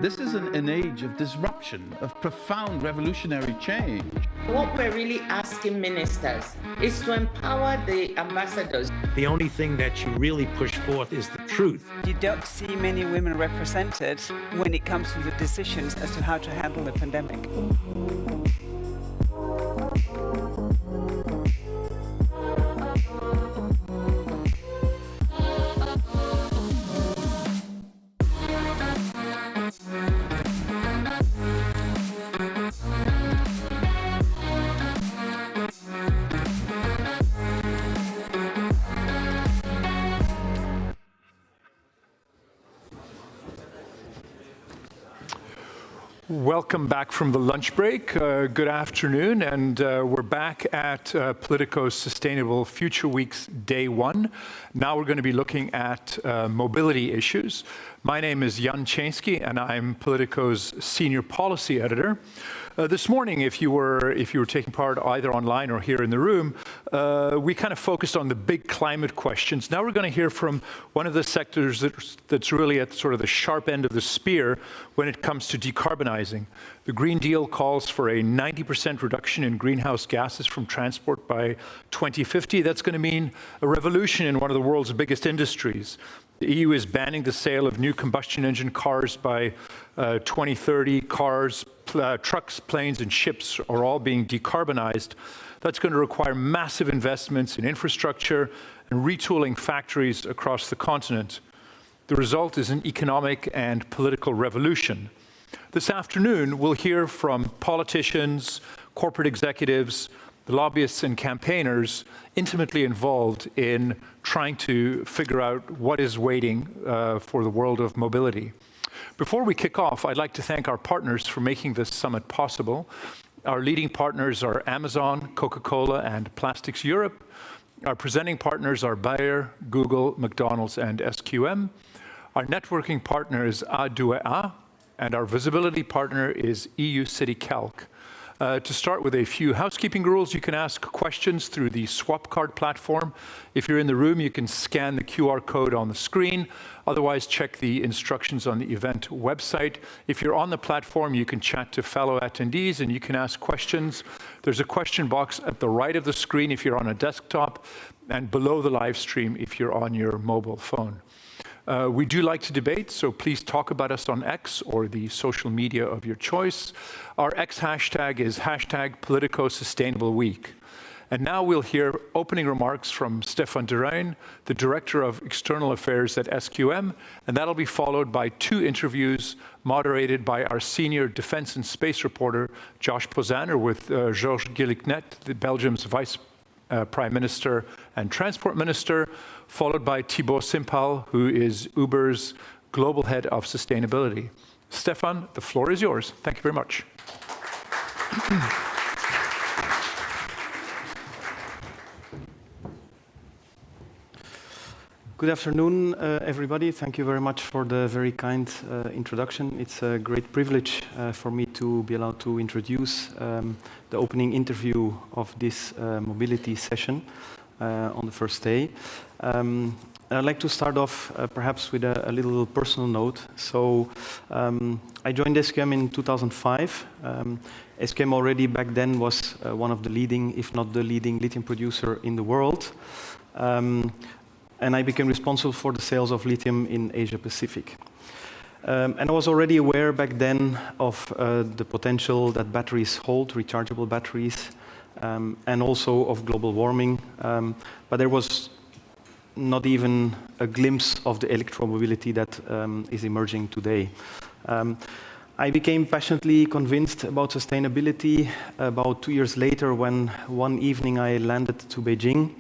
This is an age of disruption, of profound revolutionary change. What we're really asking ministers is to empower the ambassadors. The only thing that you really push forth is the truth. You don't see many women represented when it comes to the decisions as to how to handle the pandemic. Welcome back from the lunch break. Good afternoon, and we're back at Politico's Sustainable Future Week's Day 1. Now we're going to be looking at mobility issues. My name is Jan Chański, and I'm Politico's Senior Policy Editor. This morning, if you were taking part either online or here in the room, we kind of focused on the big climate questions. Now we're going to hear from one of the sectors that's really at sort of the sharp end of the spear when it comes to decarbonizing. The Green Deal calls for a 90% reduction in greenhouse gases from transport by 2050. That's going to mean a revolution in one of the world's biggest industries. The EU is banning the sale of new combustion engine cars by 2030. Cars, trucks, planes, and ships are all being decarbonized. That's going to require massive investments in infrastructure and retooling factories across the continent. The result is an economic and political revolution. This afternoon, we'll hear from politicians, corporate executives, the lobbyists and campaigners intimately involved in trying to figure out what is waiting for the world of mobility. Before we kick off, I'd like to thank our partners for making this summit possible. Our leading partners are Amazon, Coca-Cola, and Plastics Europe. Our presenting partners are Bayer, Google, McDonald's, and SQM. Our networking partner is A2A, and our visibility partner is EU City Calc. To start with a few housekeeping rules, you can ask questions through the Swap Card platform. If you're in the room, you can scan the QR code on the screen. Otherwise, check the instructions on the event website. If you're on the platform, you can chat to fellow attendees and you can ask questions. There's a question box at the right of the screen if you're on a desktop, and below the live stream if you're on your mobile phone. We do like to debate, so please talk about us on X or the social media of your choice. Our X hashtag is #Politico Sustainable Week. And now we'll hear opening remarks from Stefan de Rijn, the Director of External Affairs at SQM, and that'll be followed by 2 interviews moderated by our senior defense and space reporter, Josh Pozaner, with Georges Guillignet, Belgium's Vice Prime Minister and Transport Minister, followed by Thibaut Simpal, who is Uber's Global Head of Sustainability. Stefan, the floor is yours. Thank you very much. Good afternoon, everybody. Thank you very much for the very kind introduction. It's a great privilege for me to be allowed to introduce the opening interview of this mobility session on the first day. I'd like to start off perhaps with a little personal note. So I joined SQM in 2005. SQM already back then was one of the leading, if not the leading, lithium producer in the world. And I became responsible for the sales of lithium in Asia Pacific. And I was already aware back then of the potential that batteries hold, rechargeable batteries, and also of global warming. But there was not even a glimpse of the electromobility that is emerging today. I became passionately convinced about sustainability about 2 years later when one evening I landed to Beijing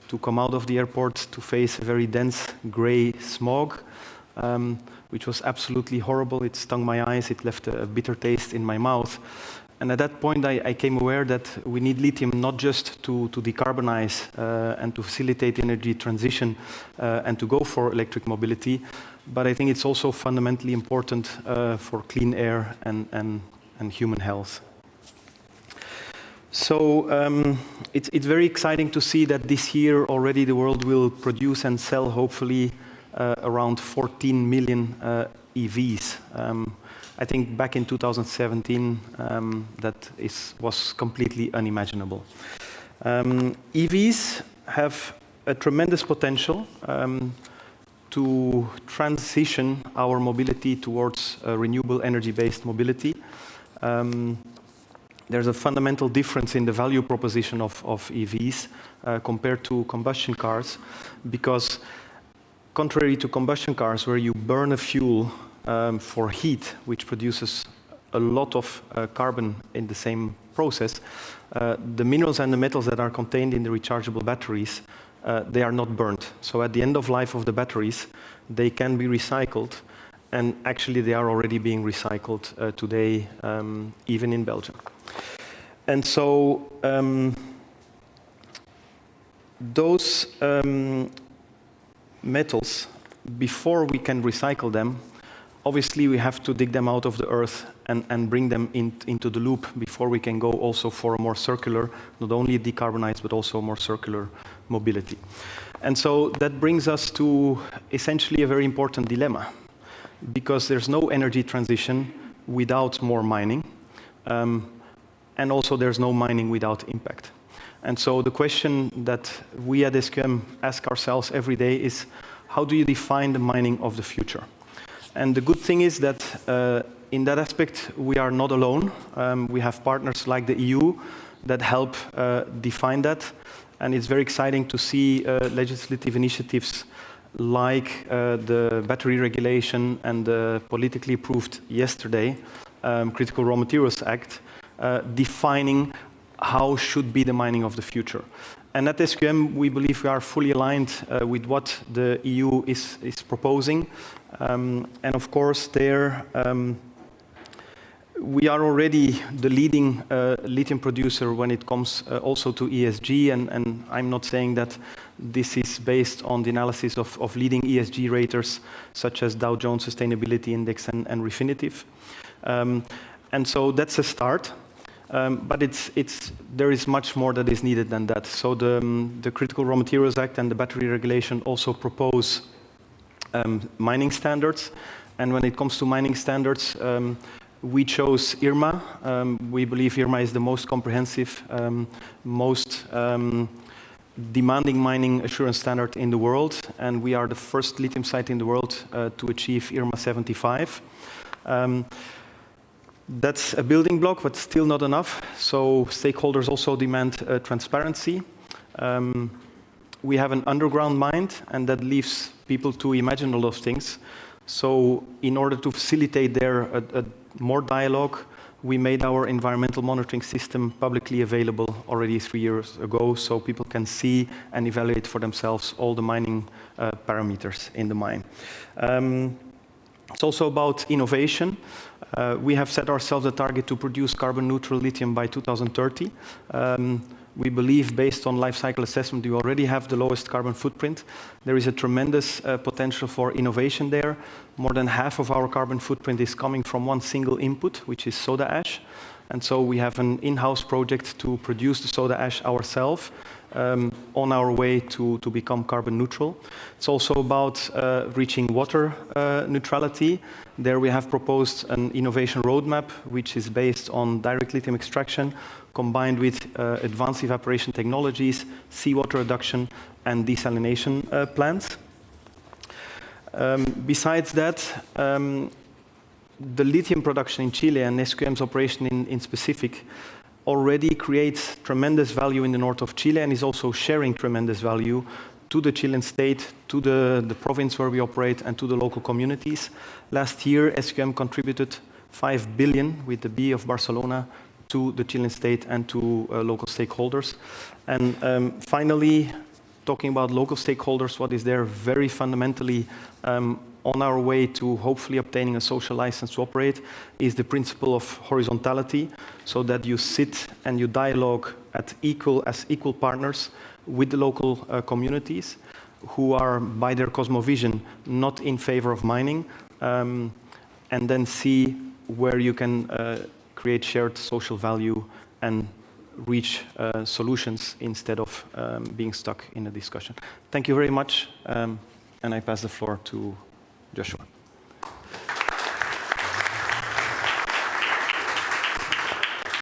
to come out of the airport to face a very dense gray smog, which was absolutely horrible. It stung my eyes, it left a bitter taste in my mouth. And at that point, I came aware that we need lithium not just to decarbonize and to facilitate energy transition and to go for electric mobility, but I think it's also fundamentally important for clean air and human health. So it's very exciting to see that this year already the world will produce and sell hopefully around 14 million EVs. I think back in 2017, was completely unimaginable. EVs have a tremendous potential to transition our mobility towards renewable energy-based mobility. There's a fundamental difference in the value proposition of EVs compared to combustion cars, because contrary to combustion cars, where you burn a fuel for heat, which produces a lot of carbon in the same process, the minerals and the metals that are contained in the rechargeable batteries, they are not burnt. So at the end of life of the batteries, they can be recycled, and actually they are already being recycled today, even in Belgium. And so those metals, before we can recycle them, obviously we have to dig them out of the earth and bring them into the loop before we can go also for a more circular, not only decarbonized, but also more circular mobility. And so that brings us to essentially a very important dilemma, because there's no energy transition without more mining, and also there's no mining without impact. And so the question that we at SQM ask ourselves every day is, how do you define the mining of the future? And the good thing is that in that aspect, we are not alone. We have partners like the EU that help define that. And it's very exciting to see legislative initiatives like the battery regulation and the politically approved yesterday Critical Raw Materials Act, defining how should be the mining of the future. And at SQM, we believe we are fully aligned with what the EU is proposing. And of course, there we are already the leading lithium producer when it comes also to ESG. And I'm not saying that this is based on the analysis of leading ESG raters, such as Dow Jones Sustainability Index and Refinitiv. And so that's a start. But there is much more that is needed than that. So the Critical Raw Materials Act and the battery regulation also propose mining standards. And when it comes to mining standards, we chose IRMA. We believe IRMA is the most comprehensive, most demanding mining assurance standard in the world. And we are the first lithium site in the world to achieve IRMA 75. That's a building block, but still not enough. So stakeholders also demand transparency. We have an underground mine, and that leaves people to imagine a lot of things. So in order to facilitate there a more dialogue, we made our environmental monitoring system publicly available already 3 years ago, so people can see and evaluate for themselves all the mining parameters in the mine. It's also about innovation. We have set ourselves a target to produce carbon neutral lithium by 2030. We believe, based on life cycle assessment, we already have the lowest carbon footprint. There is a tremendous potential for innovation there. More than half of our carbon footprint is coming from one single input, which is soda ash. And so we have an in-house project to produce the soda ash ourselves on our way to become carbon neutral. It's also about reaching water neutrality. There we have proposed an innovation roadmap, which is based on direct lithium extraction, combined with advanced evaporation technologies, seawater reduction, and desalination plants. Besides that, the lithium production in Chile and SQM's operation in specific already creates tremendous value in the north of Chile and is also sharing tremendous value to the Chilean state, to the province where we operate, and to the local communities. Last year, SQM contributed 5 billion with the B of Barcelona to the Chilean state and to local stakeholders. And finally, talking about local stakeholders, what is there very fundamentally on our way to hopefully obtaining a social license to operate is the principle of horizontality, so that you sit and you dialogue as equal partners with the local communities who are, by their cosmovision, not in favor of mining, and then see where you can create shared social value and reach solutions instead of being stuck in a discussion. Thank you very much, and I pass the floor to Joshua.